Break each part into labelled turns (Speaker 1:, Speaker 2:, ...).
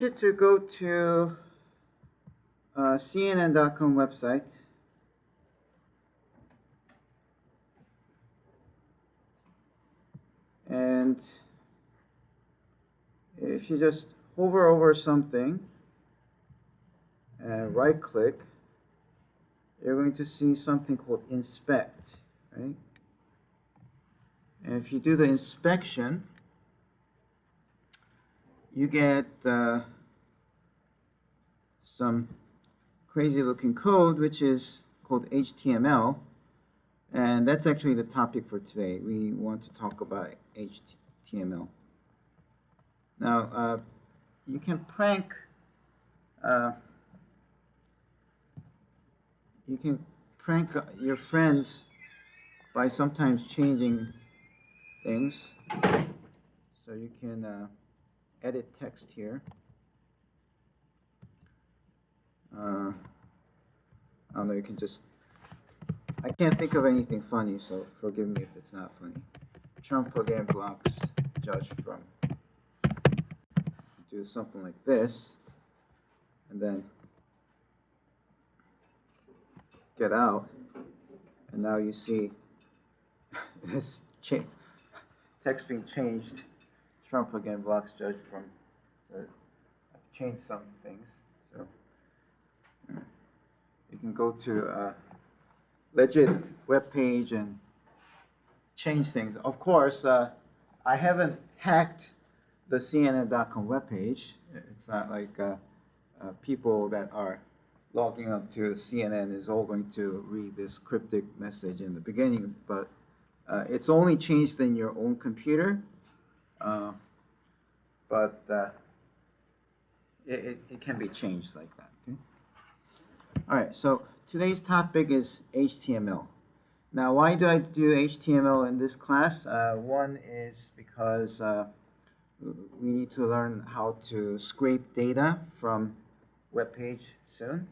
Speaker 1: To go to CNN.com website, and if you just hover over something and right click, you're going to see something called inspect, right? And if you do the inspection, you get some crazy looking code, which is called HTML. And that's actually the topic for today. We want to talk about HTML. Now, you can prank your friends by sometimes changing things. So you can edit text here. I don't know, you can just, I can't think of anything funny, so forgive me if it's not funny. Trump again blocks judge from. Do something like this, and then get out, and now you see this text being changed. Trump again blocks judge from. So I've changed some things. So you can go to a legit web page and change things. Of course, I haven't hacked the CNN.com webpage. It's not like people that are logging up to CNN is all going to read this cryptic message in the beginning, but it's only changed in your own computer. But it can be changed like that. Okay? All right, so today's topic is HTML. Now, why do I do HTML in this class? One is because we need to learn how to scrape data from web page soon.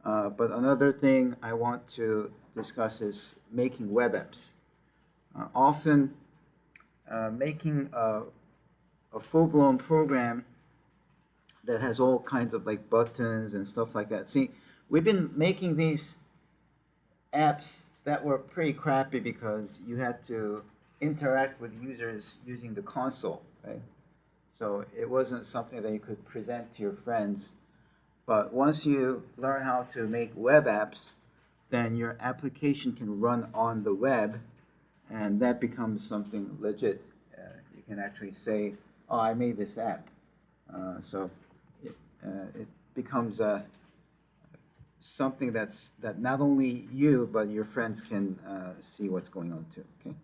Speaker 1: But another thing I want to discuss is making web apps. Often making a full-blown program that has all kinds of like buttons and stuff like that. See, we've been making these apps that were pretty crappy because you had to interact with users using the console, right? So it wasn't something that you could present to your friends. But once you learn how to make web apps, then your application can run on the web, and that becomes something legit. You can actually say, oh, I made this app. So it becomes something that not only you, but your friends can see what's going on too, okay?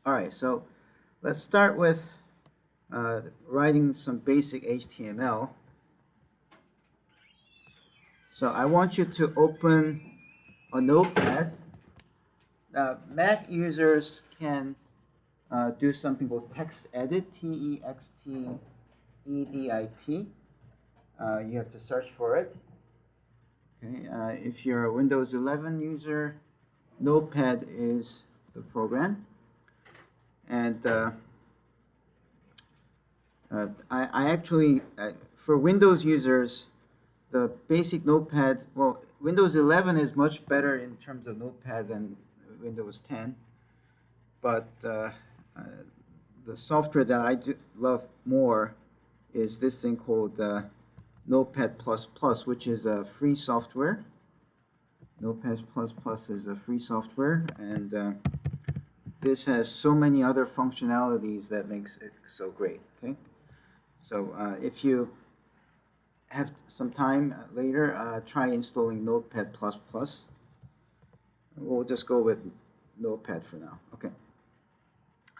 Speaker 1: All right, so let's start with writing some basic HTML. So I want you to open a notepad. Mac users can do something called text edit, TextEdit. You have to search for it. Okay. If you're a Windows 11 user, Notepad is the program. And I actually, for Windows users, the basic Notepad, well, Windows 11 is much better in terms of Notepad than Windows 10. But the software that I love more is this thing called Notepad++, which is a free software. Notepad++ is a free software, and this has so many other functionalities that makes it so great. Okay, so if you have some time later, try installing Notepad++. We'll just go with Notepad for now. Okay.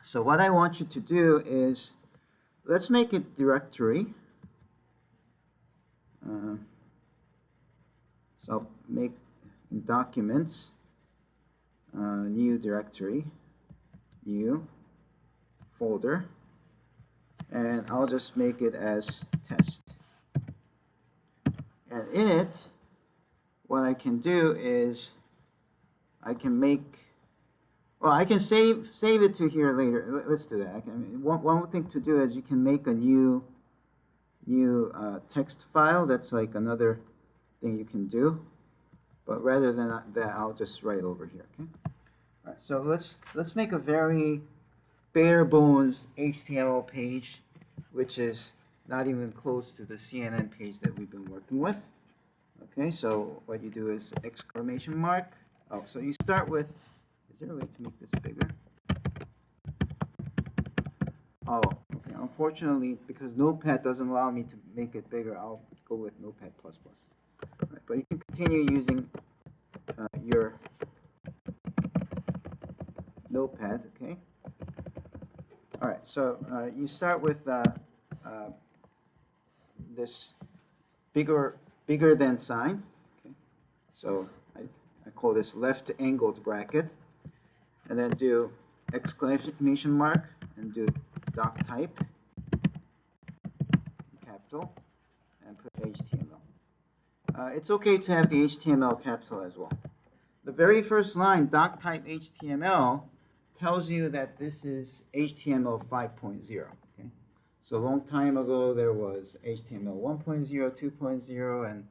Speaker 1: So what I want you to do is, let's make a directory. So I'll make in documents, new directory, new folder, and I'll just make it as test. And in it, what I can do is I can make, well, I can save it to here later. Let's do that. One thing to do is you can make a new new text file. That's like another thing you can do. But rather than that, I'll just write over here. Okay. All right. So let's make a very bare bones HTML page, which is not even close to the CNN page that we've been working with. Okay. So what you do is exclamation mark. Oh, so you start with. Is there a way to make this bigger? Oh, okay. Unfortunately, because Notepad doesn't allow me to make it bigger, I'll go with Notepad++. Right, but you can continue using your Notepad, okay? All right, so you start with this bigger than sign. Okay? So I call this left angled bracket, and then do exclamation mark and do doc type, capital, and put HTML. It's okay to have the HTML capital as well. The very first line, doc type HTML, tells you that this is HTML 5.0. Okay? So a long time ago, there was HTML 1.0, 2.0,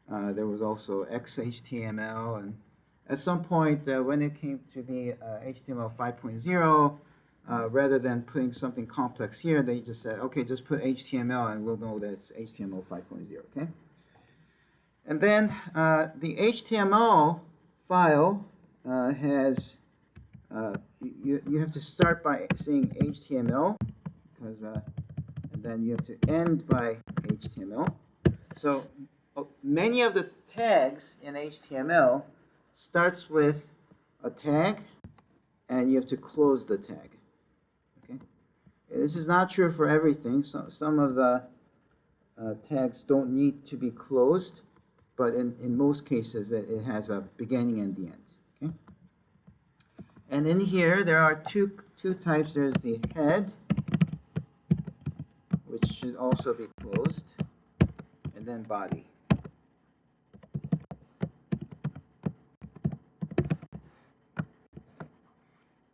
Speaker 1: and there was also XHTML. And at some point, when it came to be HTML 5.0, rather than putting something complex here, they just said, okay, just put HTML and we'll know that it's HTML 5.0, okay? And then the HTML file has, you have to start by saying HTML, because, and then you have to end by HTML. So many of the tags in HTML starts with a tag, and you have to close the tag. Okay, this is not true for everything. So some of the tags don't need to be closed, but in most cases it has a beginning and the end. Okay, and in here there are two types. There's the head, which should also be closed, and then body.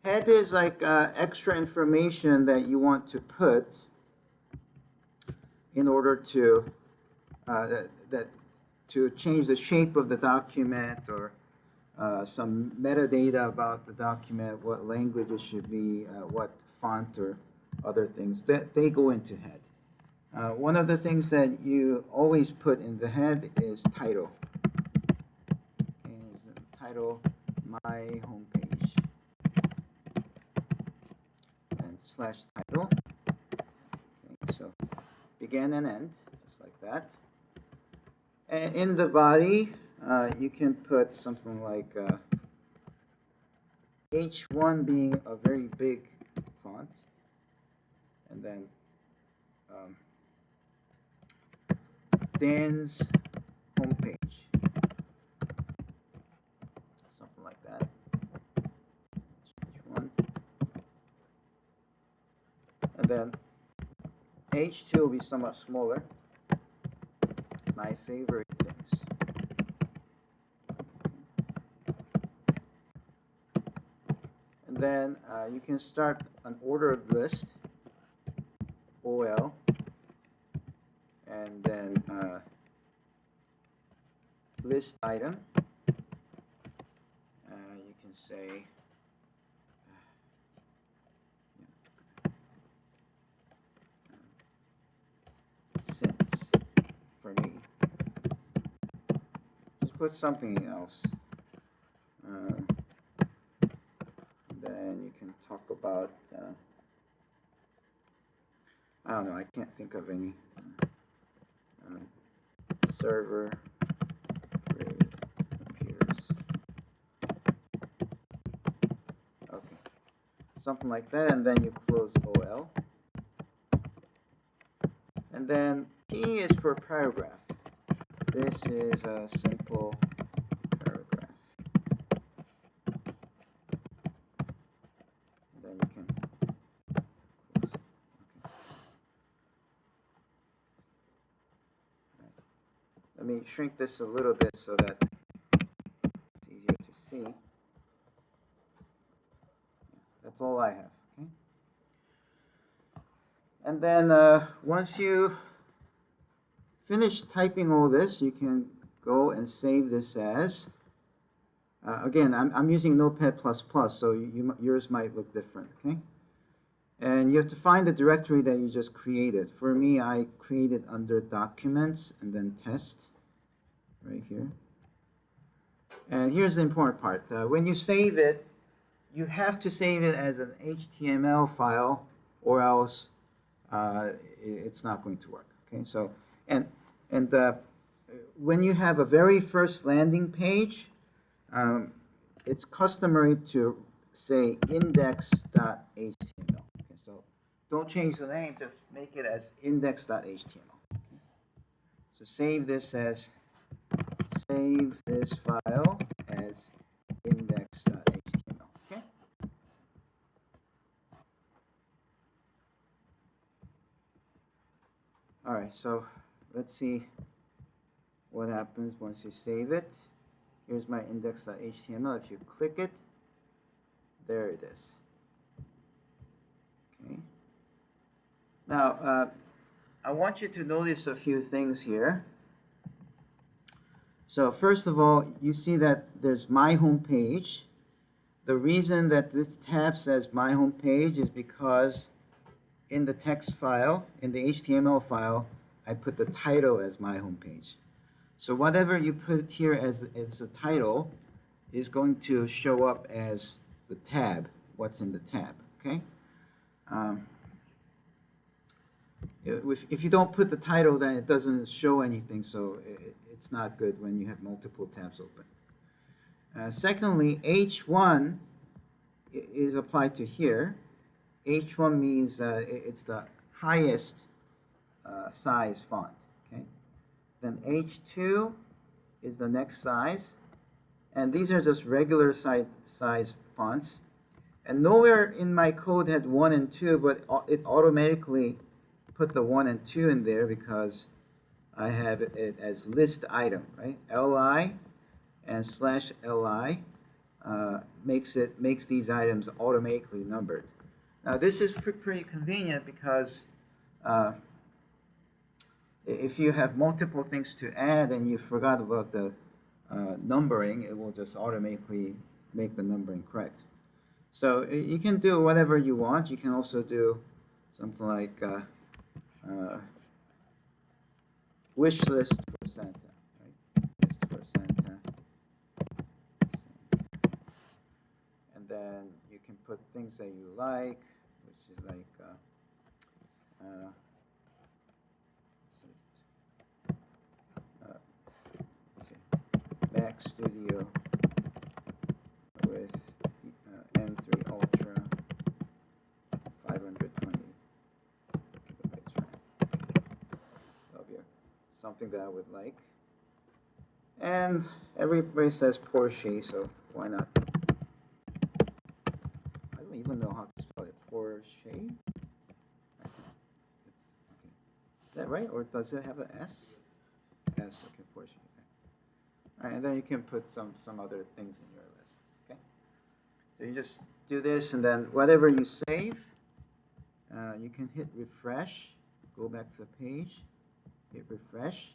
Speaker 1: Head is like extra information that you want to put in order to to change the shape of the document, or some metadata about the document, what language it should be, what font or other things, that they go into head. One of the things that you always put in the head is title. Is title my homepage and slash title. Okay, so begin and end, just like that. And in the body, you can put something like H1 being a very big font, and then Dan's homepage, something like that. H1, and then H2 will be somewhat smaller. My favorite things. And then you can start an ordered list, OL, and then list item. You can say since for me. Just put something else. Then you can talk about, I don't know, I can't think of any. Server grade appears. Okay, something like that, and then you close OL. And then P is for paragraph. This is a simple paragraph. And then you can close it. Okay. Right. Let me shrink this a little bit so that it's easier to see. That's all I have. Okay. And then once you finish typing all this, you can go and save this as, again, I'm using Notepad++, so yours might look different, okay? And you have to find the directory that you just created. For me, I created under Documents and then Test, right here. And here's the important part. When you save it, you have to save it as an HTML file, or else it's not going to work. Okay, so and when you have a very first landing page, it's customary to say index.html. Okay, so don't change the name; just make it as index.html. Okay. So save this file as index.html. Okay. All right, so let's see what happens once you save it. Here's my index.html. If you click it, there it is. Okay. Now, I want you to notice a few things here. So first of all, you see that there's my home page. The reason that this tab says my home page is because in the text file, in the HTML file, I put the title as my home page. So whatever you put here as a title is going to show up as the tab, what's in the tab, okay? If you don't put the title, then it doesn't show anything, so it's not good when you have multiple tabs open. Secondly, H1 is applied to here. H1 means it's the highest size font, okay? Then H2 is the next size, and these are just regular size fonts. And nowhere in my code had 1 and 2, but it automatically put the 1 and 2 in there because I have it as list item, right? LI and /LI makes these items automatically numbered. Now this is pretty convenient because if you have multiple things to add and you forgot about the numbering, it will just automatically make the numbering correct. So you can do whatever you want. You can also do something like wish list for Santa, right? List for Santa. And then you can put things that you like, which is like let's see, Mac Studio with M3 Ultra 520 gigabytes RAM. That'll be something that I would like. And everybody says Porsche, so why not? I don't even know how to spell it. Porsche? Okay. Is that right? Or does it have an S? S, okay, Porsche. Okay. All right, and then you can put some other things in your list. Okay. So you just do this, and then whatever you save, you can hit refresh. Go back to the page. Hit refresh.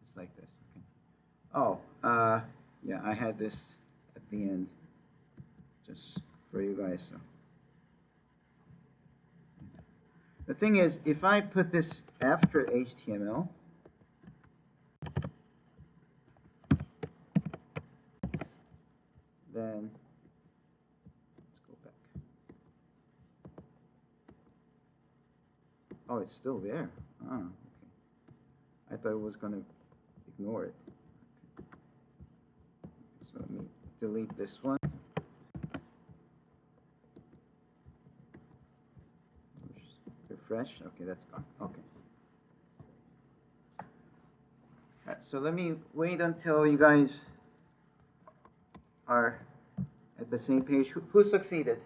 Speaker 1: It's like this. Okay. Oh, yeah, I had this at the end, just for you guys. So the thing is, if I put this after HTML, then let's go back. Oh, it's still there. Ah, okay. I thought it was going to ignore it. Okay. So let me delete this one. Refresh. Okay, that's gone. Okay. All right, so let me wait until you guys are at the same page. Who succeeded?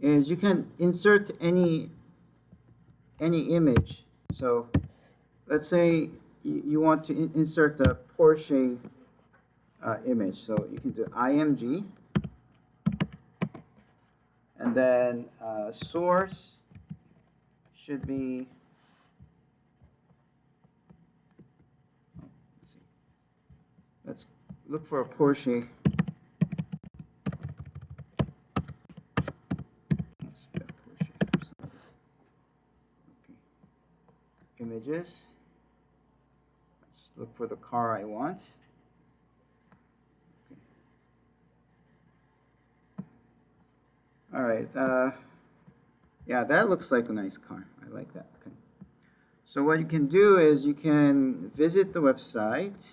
Speaker 1: Is you can insert any image. So let's say you want to insert the Porsche image. So you can do img, and then source should be look for a Porsche. Can't spell Porsche for some reason. Okay. Images. Let's look for the car I want. Okay. All right. Yeah, that looks like a nice car. I like that. Okay. So what you can do is you can visit the website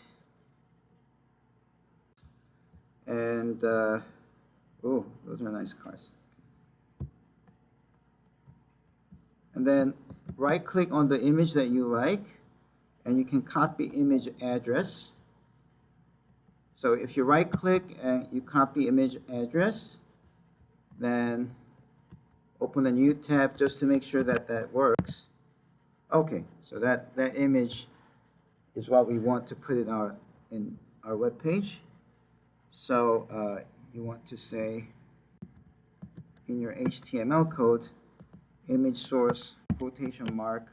Speaker 1: and oh, those are nice cars. And then right-click on the image that you like, and you can copy image address. So if you right-click and you copy image address, then open a new tab just to make sure that that works. Okay, so that image is what we want to put in our web page. So you want to say in your HTML code, image source, quotation mark,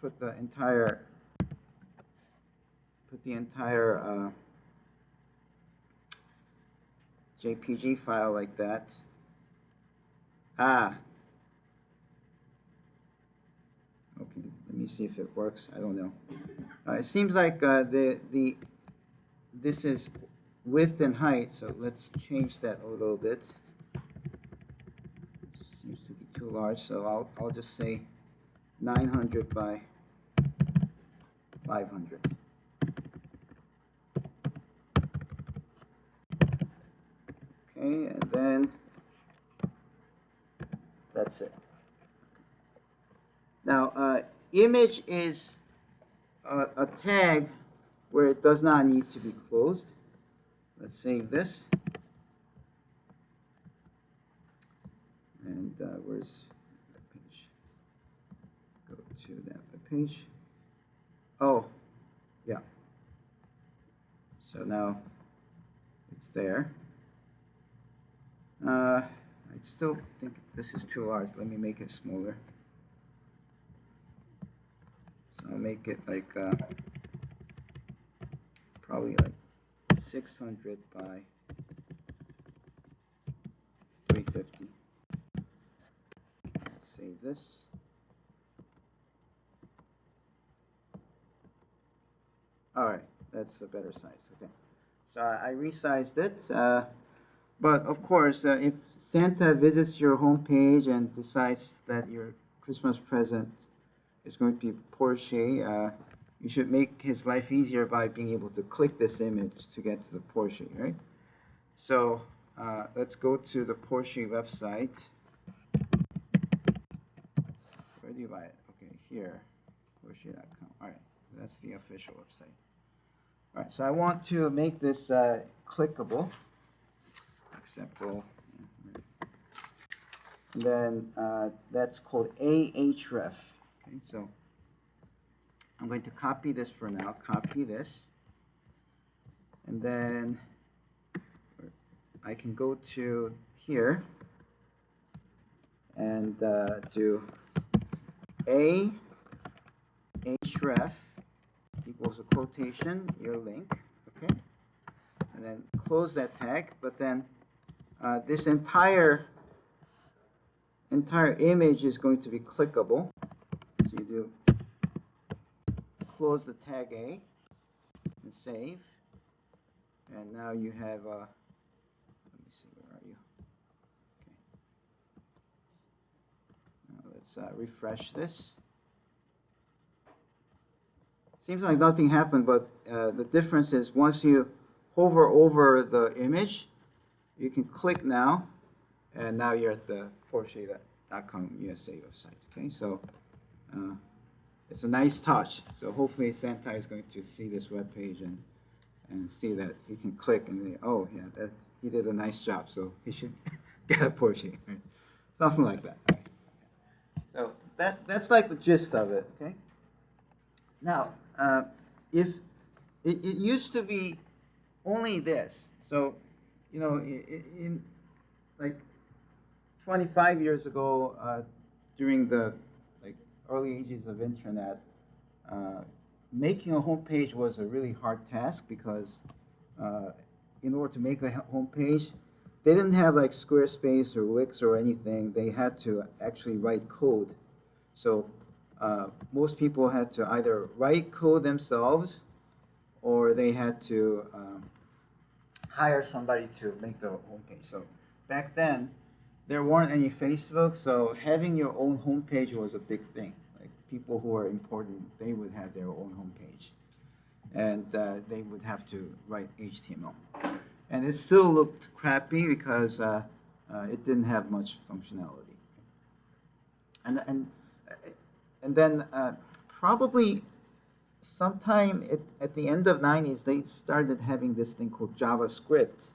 Speaker 1: put the entire JPG file like that. Okay, let me see if it works. I don't know. It seems like this is width and height, so let's change that a little bit. Seems to be too large, so I'll just say 900 by 500. Okay, and then that's it. Now, image is a tag where it does not need to be closed. Let's save this. And where's that page? Go to that page. Oh, yeah. So now it's there. I still think this is too large. Let me make it smaller. So I'll make it like probably like 600 by 350. Save this. All right, that's a better size. Okay, so I resized it. But of course, if Santa visits your homepage and decides that your Christmas present is going to be Porsche, you should make his life easier by being able to click this image to get to the Porsche, right? So let's go to the Porsche website. Where do you buy it? Okay, here, Porsche.com. All right, that's the official website. All right, so I want to make this clickable. Accept all. And then that's called ahref. Okay, so I'm going to copy this for now. Copy this, and then I can go to here and do ahref equals a quotation, your link. Okay, and then close that tag. But then this entire image is going to be clickable. So you do close the tag A and save. And now you have, let me see, where are you? Okay. Now let's refresh this. Seems like nothing happened, but the difference is once you hover over the image, you can click now, and now you're at the Porsche.com USA website. Okay, so it's a nice touch. So hopefully Santa is going to see this web page and see that he can click and say, oh yeah, that he did a nice job, so he should get a Porsche. Right? Something like that. Right? So that's like the gist of it. Okay. Now, if it used to be only this, so you know, in like 25 years ago, during the like early ages of internet, making a home page was a really hard task because in order to make a home page, they didn't have like Squarespace or Wix or anything. They had to actually write code. So most people had to either write code themselves or they had to hire somebody to make the homepage. So back then, there weren't any Facebook, so having your own homepage was a big thing. Like people who are important, they would have their own homepage, and they would have to write HTML. And it still looked crappy because it didn't have much functionality. And and then probably sometime at the end of 90s, they started having this thing called JavaScript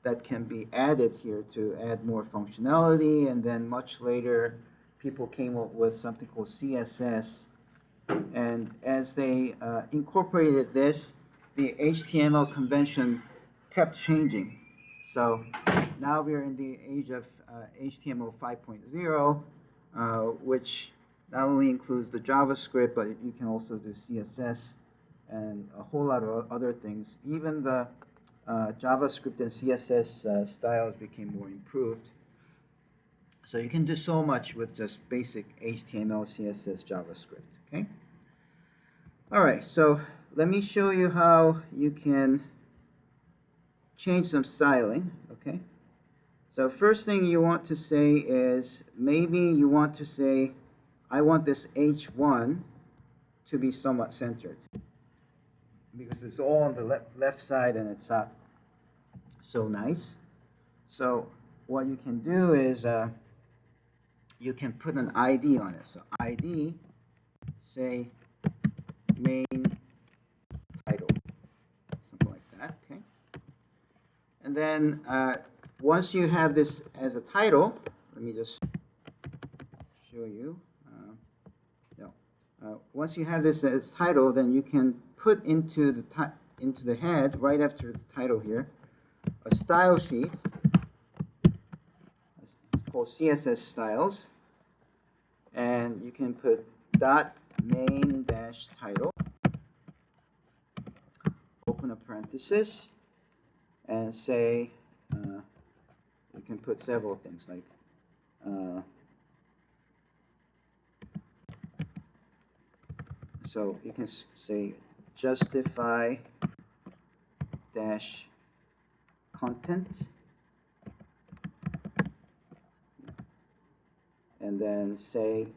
Speaker 1: that can be added here to add more functionality. And then much later, people came up with something called CSS. And as they incorporated this, the HTML convention kept changing. So now we're in the age of HTML 5.0, which not only includes the JavaScript, but you can also do CSS and a whole lot of other things. Even the JavaScript and CSS styles became more improved. So you can do so much with just basic HTML, CSS, JavaScript, okay? All right, so let me show you how you can change some styling, okay? So first thing you want to say is, maybe you want to say, I want this H1 to be somewhat centered because it's all on the left side and it's not so nice. So what you can do is you can put an ID on it. So ID, say main title, something like that, okay? And then once you have this as a title, let me just show you. Once you have this as title, then you can put into the head, right after the title here, a style sheet. It's called CSS styles. And you can put dot main dash title, open a parenthesis, and say, you can put several things like so you can say justify dash content, and then say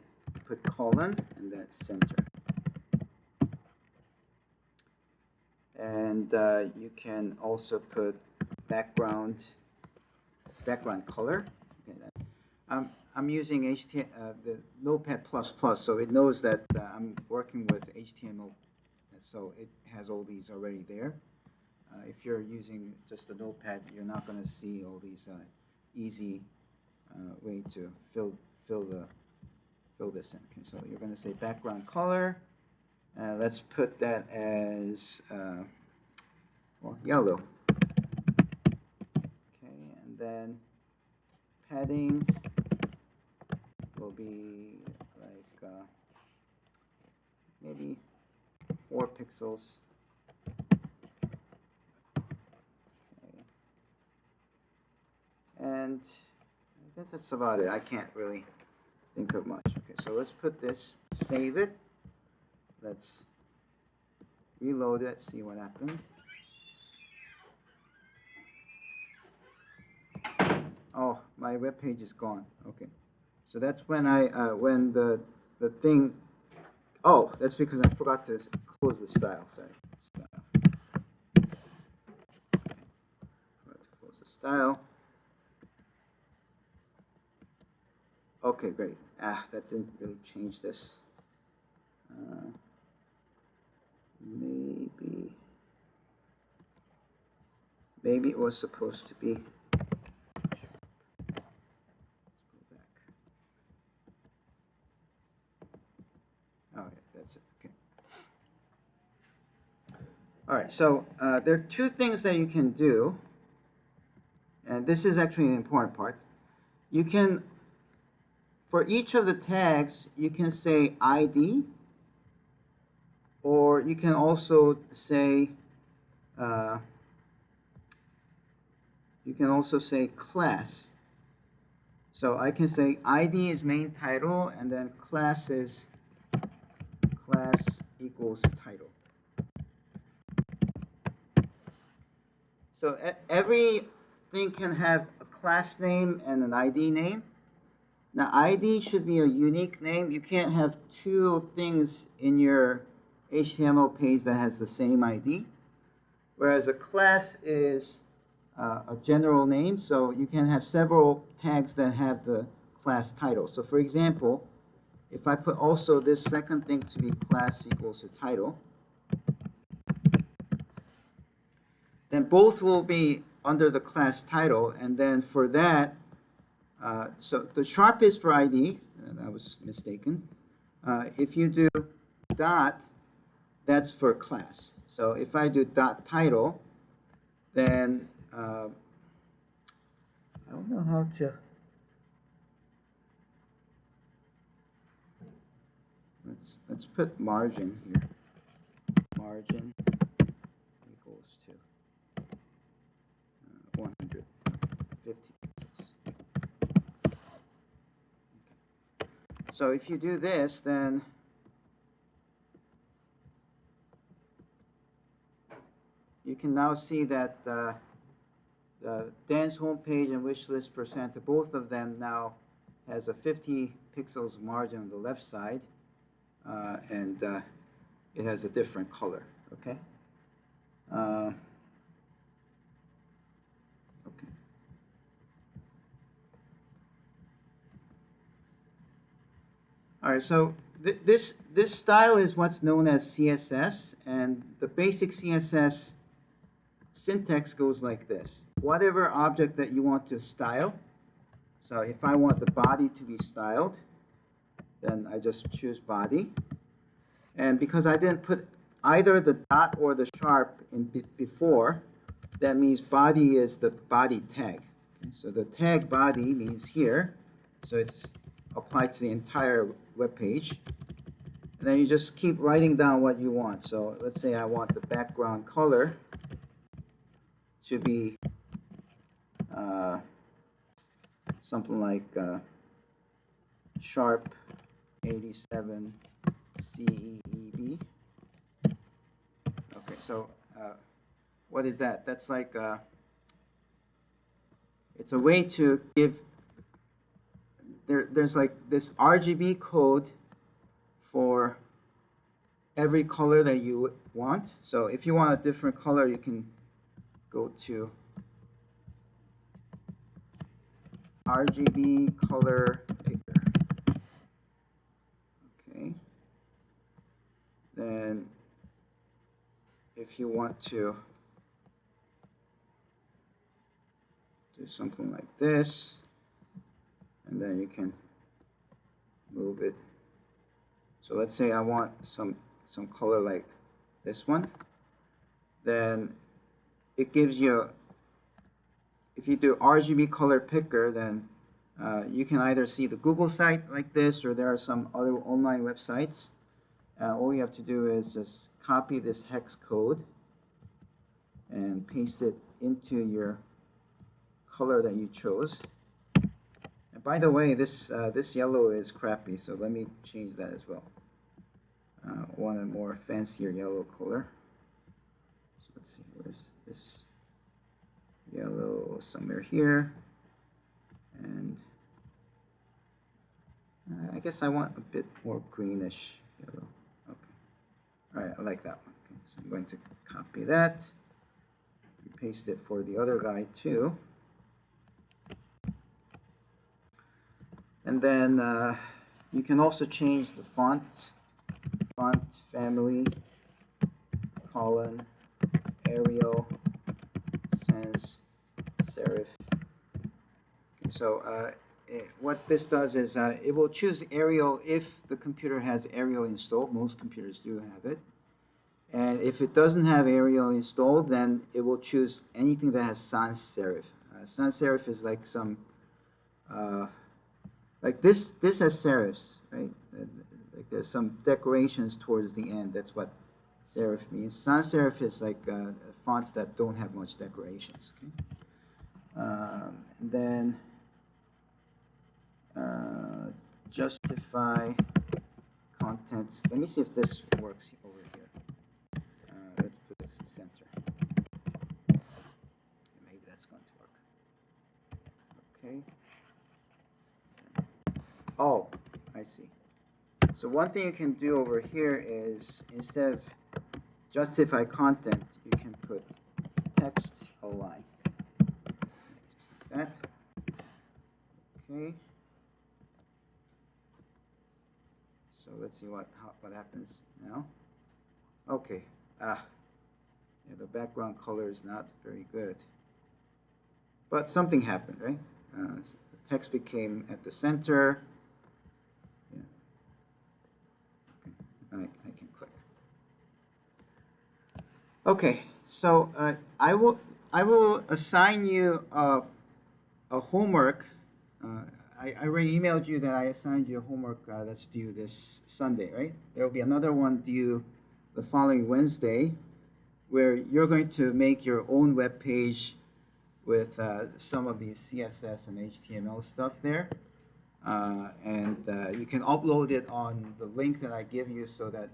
Speaker 1: put colon and that's center. And you can also put background color. Okay, I'm using the Notepad++, so it knows that I'm working with HTML, so it has all these already there. If you're using just the Notepad, you're not going to see all these easy way to fill this in. Okay, so you're going to say background color. Let's put that as well, yellow. Okay, and then padding will be like maybe 4 pixels. Okay. And I guess that's about it. I can't really think of much. Okay, so let's put this, save it. Let's reload it, see what happened. Oh, my web page is gone. Okay, so that's when when the thing. Oh, that's because I forgot to close the style. Sorry, style. Forgot to close the style. Okay, great. That didn't really change this. Maybe it was supposed to be. That's it. Okay. All right. So there are 2 things that you can do, and this is actually an important part. You can, for each of the tags, you can say ID, or you can also say class. So I can say ID is main title, and then class is class equals title. So everything can have a class name and an ID name. Now ID should be a unique name. You can't have two things in your HTML page that has the same ID. Whereas a class is a general name, so you can have several tags that have the class title. So for example, if I put also this second thing to be class equals to title, then both will be under the class title, and then for that, so the sharp is for ID, and I was mistaken. If you do dot, that's for class. So if I do dot title, then I don't know how to. Let's put margin here. Margin equals to 150 pixels. Okay. So if you do this, then you can now see that the Dan's homepage and wish list for Santa, both of them now has a 50 pixels margin on the left side, and it has a different color. Okay. Okay. All right. So this style is what's known as CSS, and the basic CSS syntax goes like this. Whatever object that you want to style. So if I want the body to be styled, then I just choose body. And because I didn't put either the dot or the sharp in before, that means body is the body tag. Okay, so the tag body means here, so it's applied to the entire web page. And then you just keep writing down what you want. So let's say I want the background color to be something like sharp 87 CEEB. Okay, so what is that? That's like it's a way to give. There's like this RGB code for every color that you want. So if you want a different color, you can go to RGB color picker. Okay. Then if you want to do something like this, and then you can move it. So let's say I want some color like this one. Then it gives you, if you do RGB color picker, then you can either see the Google site like this, or there are some other online websites. All you have to do is just copy this hex code and paste it into your color that you chose. And by the way, this yellow is crappy, so let me change that as well. Want a more fancier yellow color. So let's see, where's this yellow? Somewhere here. And I guess I want a bit more greenish yellow. Okay. All right, I like that one. Okay, so I'm going to copy that. Paste it for the other guy too. And then you can also change the font family, colon, Arial, sans serif. Okay, so what this does is it will choose Arial if the computer has Arial installed. Most computers do have it. And if it doesn't have Arial installed, then it will choose anything that has sans serif. Sans serif is like some, like this has serifs, right? Like there's some decorations towards the end. That's what serif means. Sans serif is like fonts that don't have much decorations. Okay? And then justify content. Let me see if this works over here. Let's put this in center. Maybe that's going to work. Okay. Oh, I see. So one thing you can do over here is instead of justify content, you can put text align. Just like that. Okay. So let's see what happens now. Okay. Yeah, the background color is not very good. But something happened, right? The text became at the center. Yeah. Okay. I can click. Okay. So I will assign you a homework. I already emailed you that I assigned you a homework that's due this Sunday, right? There will be another one due the following Wednesday, where you're going to make your own web page with some of the CSS and HTML stuff there. And you can upload it on the link that I give you so that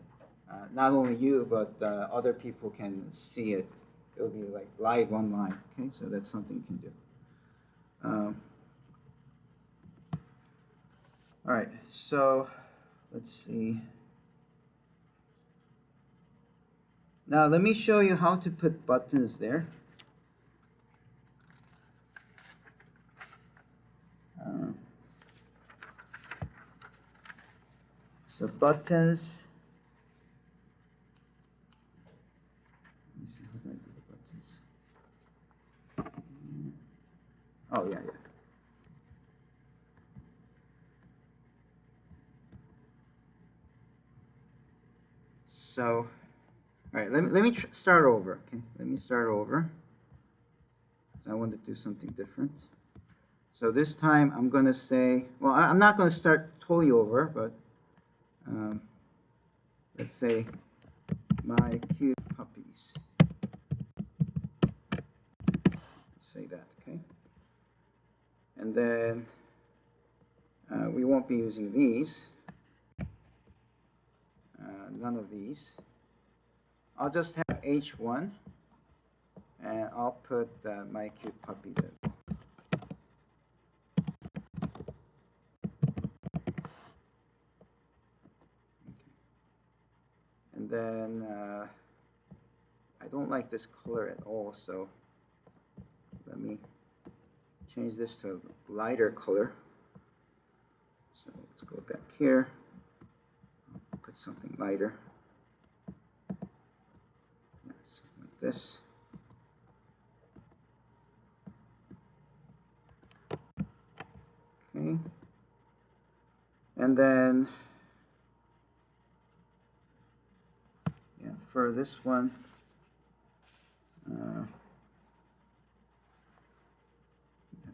Speaker 1: not only you, but other people can see it. It'll be like live online, okay? So that's something you can do. All right, so let's see. Now let me show you how to put buttons there. So buttons. Let me see, how do I do the buttons? Oh, yeah. So, all right, let me start over, okay? Let me start over. So I want to do something different. So this time I'm going to say, well, I'm not going to start totally over, but let's say my cute puppies. Say that, okay? And then we won't be using these. None of these. I'll just have H1, and I'll put my cute puppies in. And then I don't like this color at all, so let me change this to a lighter color. So let's go back here, put something lighter. Yeah, something like this. Okay. And then, yeah, for this one,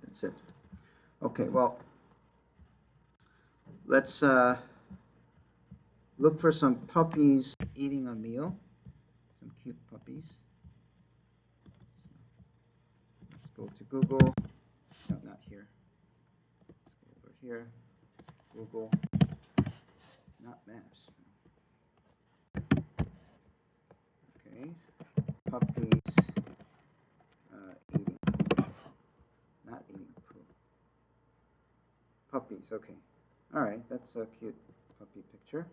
Speaker 1: that's it. Okay, well, let's look for some puppies eating a meal. Some cute puppies. Let's go to Google. No, not here. Let's go over here. Google. Not maps. Okay. Puppies eating. Not eating poo. Puppies, okay. Alright, that's a cute puppy picture.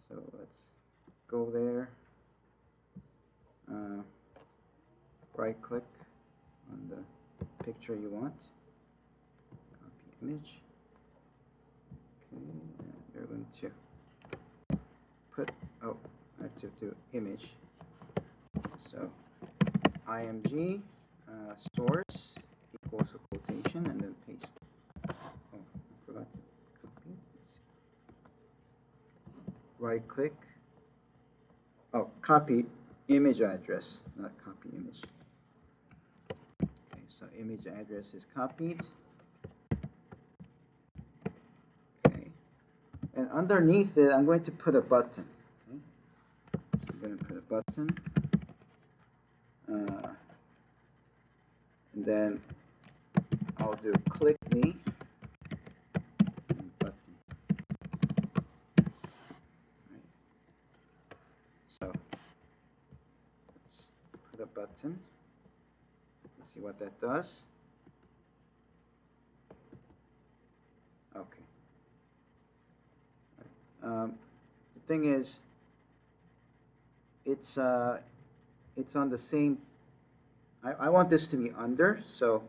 Speaker 1: So let's go there. Right click on the picture you want. Copy image. Okay, and we're going to put, oh, I have to do image. So img source equals a quotation and then paste. Oh, I forgot to copy. Right click. Oh, copy image address, not copy image. Okay, so image address is copied. Okay, and underneath it, I'm going to put a button. Okay? going to put a button, and then I'll do click me and button. Right. So let's put a button. Let's see what that does. Okay. The thing is, it's on the same. I want this to be under, so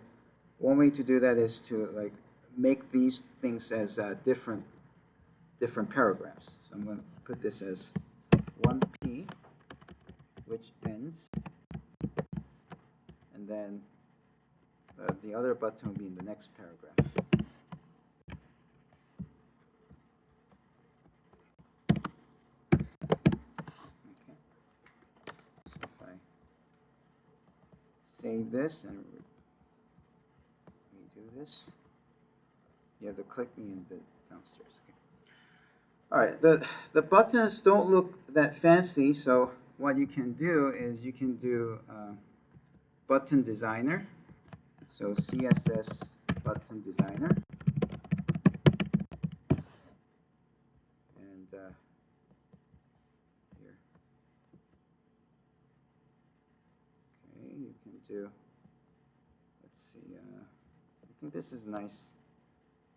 Speaker 1: one way to do that is to like make these things as different paragraphs. So I'm going to put this as 1p, which ends, and then the other button will be in the next paragraph. Okay. So if I save this and redo this, you have to click me in the downstairs. Okay. All right, the buttons don't look that fancy, so what you can do is you can do button designer. So CSS button designer, and here. Okay, you can do. Let's see. I think this is nice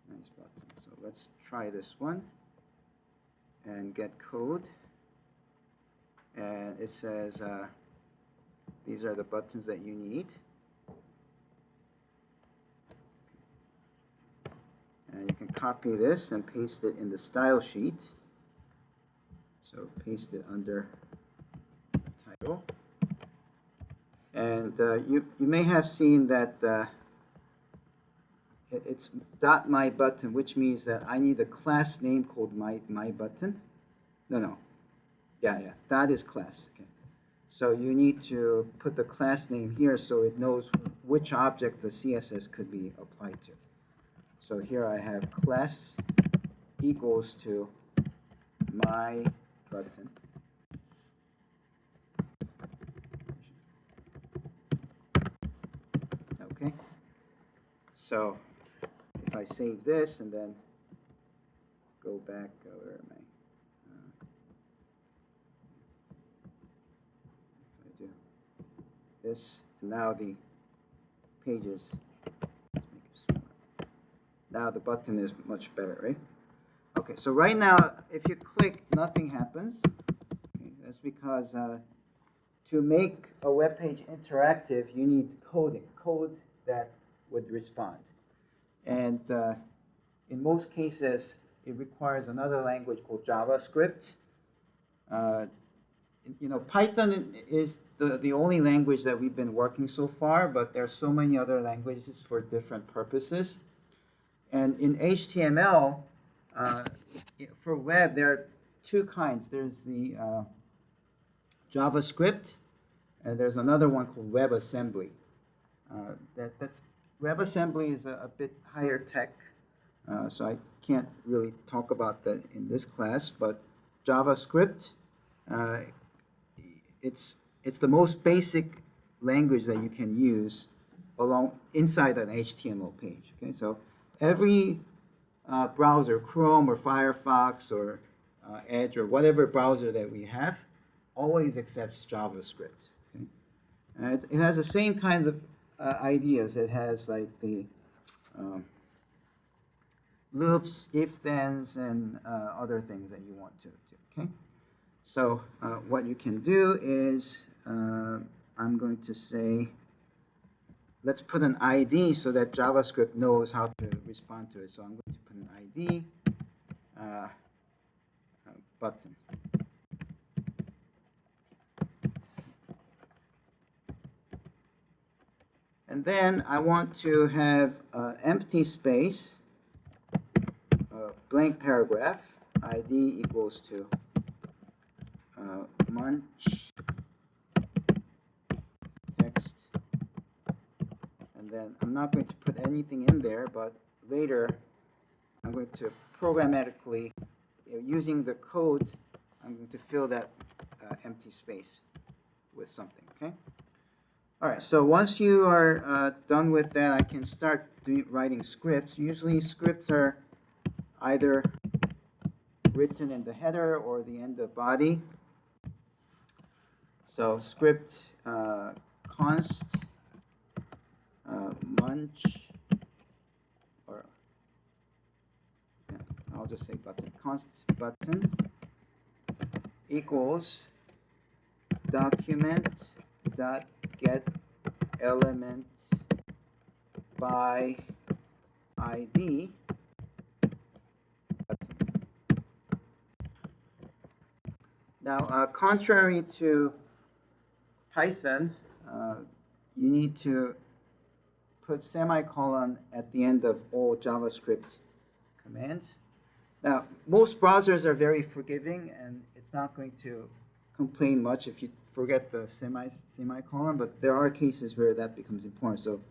Speaker 1: button. So let's try this one and get code. And it says these are the buttons that you need. And you can copy this and paste it in the style sheet. So paste it under the title. And you may have seen that it's .my button, which means that I need a class name called my button. No. Yeah. That is class. Okay. So you need to put the class name here so it knows which object the CSS could be applied to. So here I have class equals to my button. Okay. So if I save this and then go back, where am I? If I do this, and now the pages. Let's make it smaller. Now the button is much better, right? Okay, so right now, if you click, nothing happens. Okay, that's because to make a web page interactive, you need code that would respond. And in most cases, it requires another language called JavaScript. Python is the only language that we've been working so far, but there are so many other languages for different purposes. And in HTML, for web, there are two kinds. There's the JavaScript, and there's another one called WebAssembly. WebAssembly is a bit higher tech, so I can't really talk about that in this class. But JavaScript, it's the most basic language that you can use inside an HTML page. Okay, so every browser, Chrome or Firefox or Edge or whatever browser that we have, always accepts JavaScript. Okay? And it has the same kinds of ideas. It has like the loops, if-thens, and other things that you want to. Okay. So what you can do is I'm going to say, let's put an ID so that JavaScript knows how to respond to it. So I'm going to put an ID button. And then I want to have empty space, blank paragraph, ID equals to munch text. And then I'm not going to put anything in there, but later I'm going to programmatically, using the code, I'm going to fill that empty space with something, okay? All right, so once you are done with that, I can start writing scripts. Usually scripts are either written in the header or the end of body. So script const munch, or yeah, I'll just say button, const button equals document dot get element by ID button. Now, contrary to Python, you need to put semicolon at the end of all JavaScript commands. Now, most browsers are very forgiving, and it's not going to complain much if you forget the semicolon, but there are cases where that becomes important. So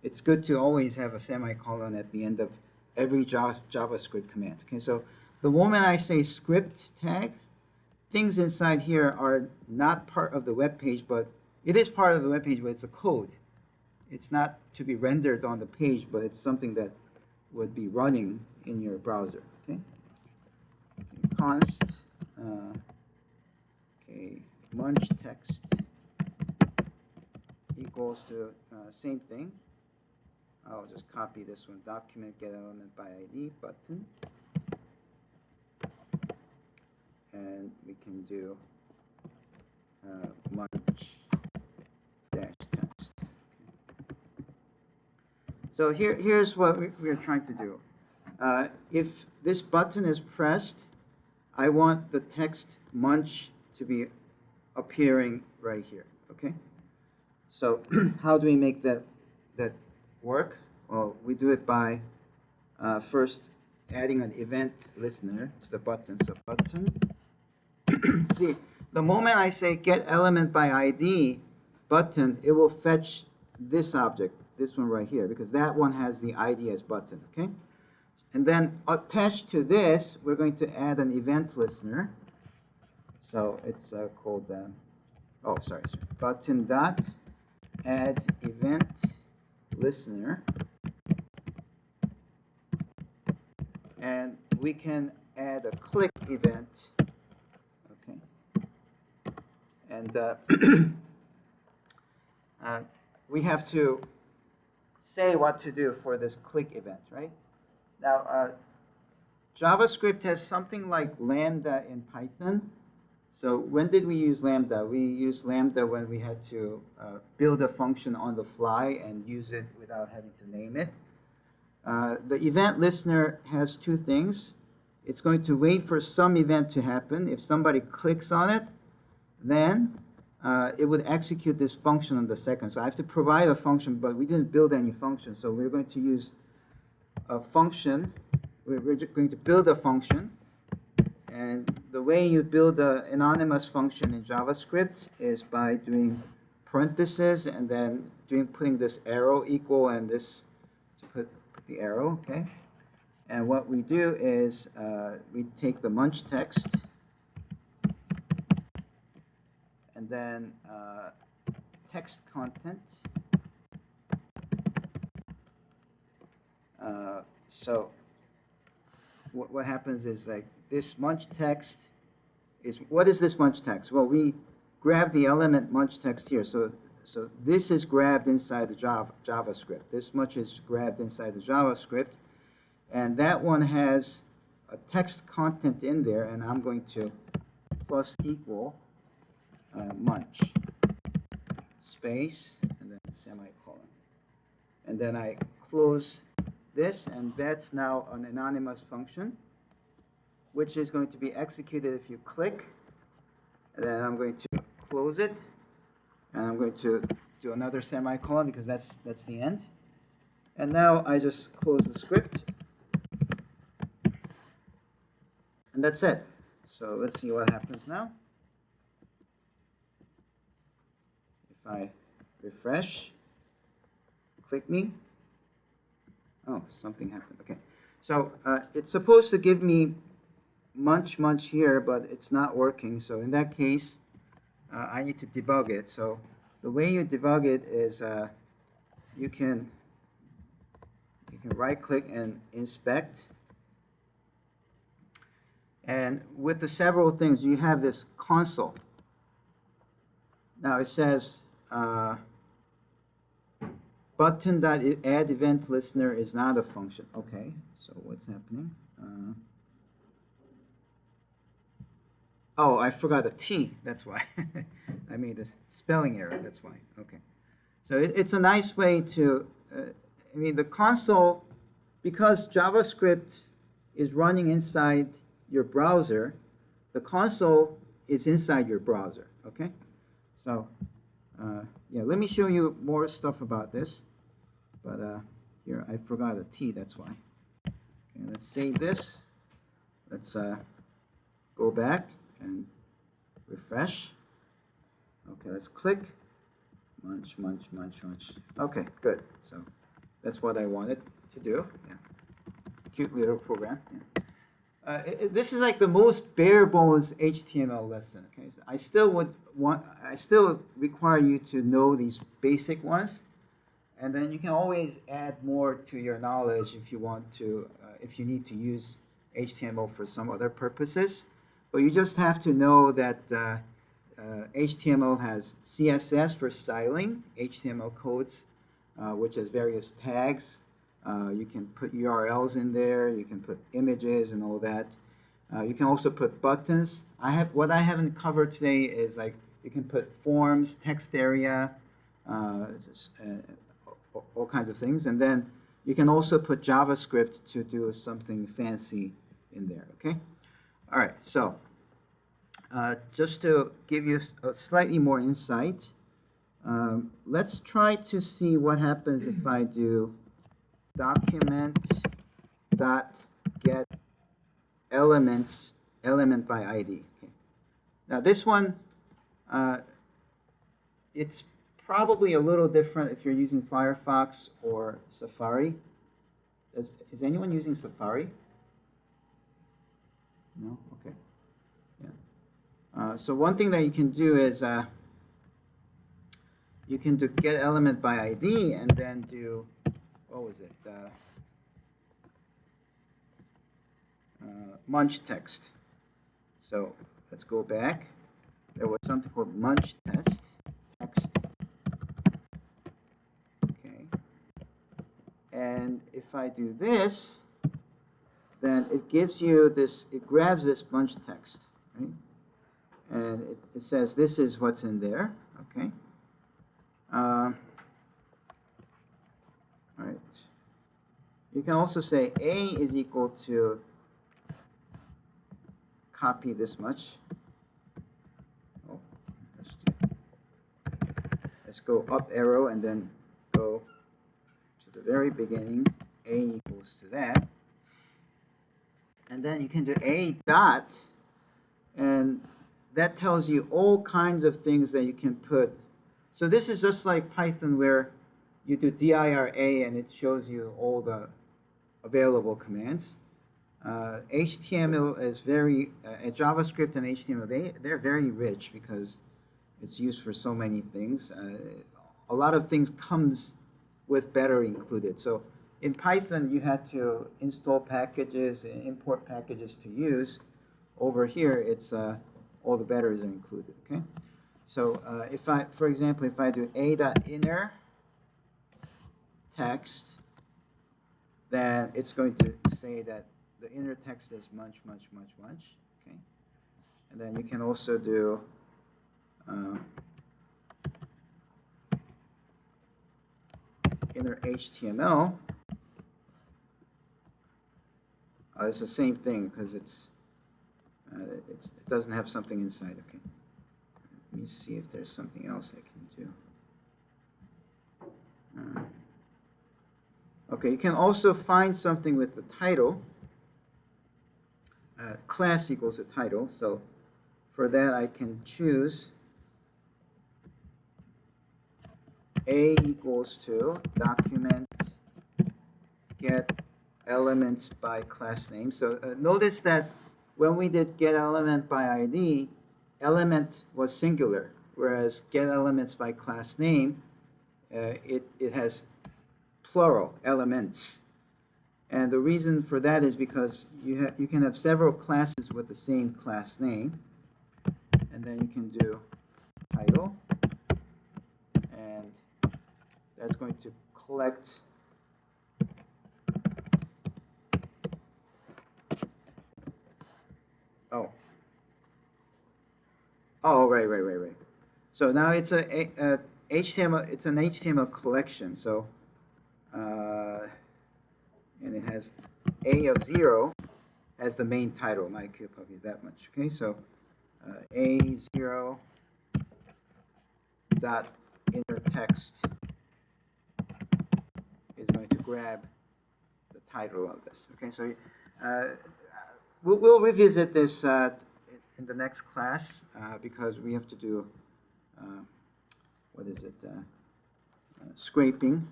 Speaker 1: it's good to always have a semicolon at the end of every JavaScript command. Okay, so the moment I say script tag, things inside here are not part of the web page, but it is part of the web page, but it's a code. It's not to be rendered on the page, but it's something that would be running in your browser. Okay, const munch text equals to same thing. I'll just copy this one, document get element by ID button, and we can do munch dash text. Okay. So here's what we're trying to do. If this button is pressed, I want the text munch to be appearing right here. Okay. So how do we make that work? Well, we do it by first adding an event listener to the button. So button. See, the moment I say get element by ID button, it will fetch this object, this one right here, because that one has the ID as button. Okay. And then attached to this, we're going to add an event listener. So it's called, button dot add event listener. And we can add a click event. Okay. And we have to say what to do for this click event, right? Now, JavaScript has something like lambda in Python. So when did we use lambda? We used lambda when we had to build a function on the fly and use it without having to name it. The event listener has two things. It's going to wait for some event to happen. If somebody clicks on it, then it would execute this function on the second. So I have to provide a function, but we didn't build any function. So we're going to use a function. We're going to build a function. And the way you build an anonymous function in JavaScript is by doing parentheses and then putting this arrow equal and this to put the arrow, okay? And what we do is we take the munch text and then text content. So what happens is like this munch text is, what is this munch text? Well, we grab the element munch text here. So this is grabbed inside the JavaScript. This much is grabbed inside the JavaScript. And that one has a text content in there, and I'm going to plus equal munch space and then semicolon. And then I close this, and that's now an anonymous function, which is going to be executed if you click. And then I'm going to close it, and I'm going to do another semicolon because that's the end. And now I just close the script, and that's it. So let's see what happens now. If I refresh, click me. Oh, something happened. Okay. So it's supposed to give me munch here, but it's not working. So in that case, I need to debug it. So the way you debug it is you can right click and inspect. And with the several things, you have this console. Now it says button.add event listener is not a function. Okay, so what's happening? Oh, I forgot a T. That's why. I made this spelling error. That's why. Okay. So it's a nice way to, I mean, the console, because JavaScript is running inside your browser, the console is inside your browser. Okay. So, yeah, let me show you more stuff about this. But here, I forgot a T. That's why. Okay, let's save this. Let's go back and refresh. Okay, let's click. Munch. Okay, good. So that's what I wanted to do. Yeah. Cute little program. Yeah. This is like the most bare bones HTML lesson. Okay, so I still require you to know these basic ones, and then you can always add more to your knowledge if you want to, if you need to use HTML for some other purposes. But you just have to know that HTML has CSS for styling, HTML codes, which has various tags. You can put URLs in there. You can put images and all that. You can also put buttons. What I haven't covered today is like you can put forms, text area, all kinds of things, and then you can also put JavaScript to do something fancy in there. Okay. All right. So just to give you a slightly more insight, let's try to see what happens if I do document.get element by ID. Okay. Now this one, it's probably a little different if you're using Firefox or Safari. Is anyone using Safari? No? Okay. Yeah. So one thing that you can do is you can do get element by ID and then do, what was it? Munch text. So let's go back. There was something called munch text. Okay. And if I do this, then it gives you this, it grabs this munch text, right? And it says this is what's in there, okay? All right. You can also say A is equal to copy this much. Oh, let's go up arrow and then go to the very beginning. A equals to that. And then you can do A dot, and that tells you all kinds of things that you can put. So this is just like Python where you do dir A and it shows you all the available commands. HTML is very, JavaScript and HTML, they're very rich because it's used for so many things. A lot of things comes with better included. So in Python, you had to install packages and import packages to use. Over here, it's all the betters are included, okay? So if I, for example, if I do a.inner text, then it's going to say that the inner text is munch, okay? And then you can also do inner HTML. It's the same thing because it doesn't have something inside. Okay, let me see if there's something else I can do. Okay, you can also find something with the title. Class equals a title. So for that, I can choose A equals to document get elements by class name. So notice that when we did get element by ID, element was singular. whereas getElements by class name, it has plural elements. And the reason for that is because you can have several classes with the same class name, and then you can do title, and that's going to collect right. So now it's a HTML. It's an HTML collection. So and it has A of 0 as the main title. My copy is that much. Okay, so A0 dot inner text is going to grab the title of this. Okay, so we'll revisit this in the next class because we have to do what is it? Scraping,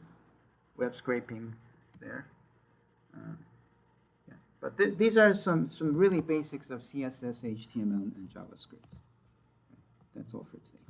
Speaker 1: web scraping there. Yeah. But these are some really basics of CSS, HTML, and JavaScript. That's all for today.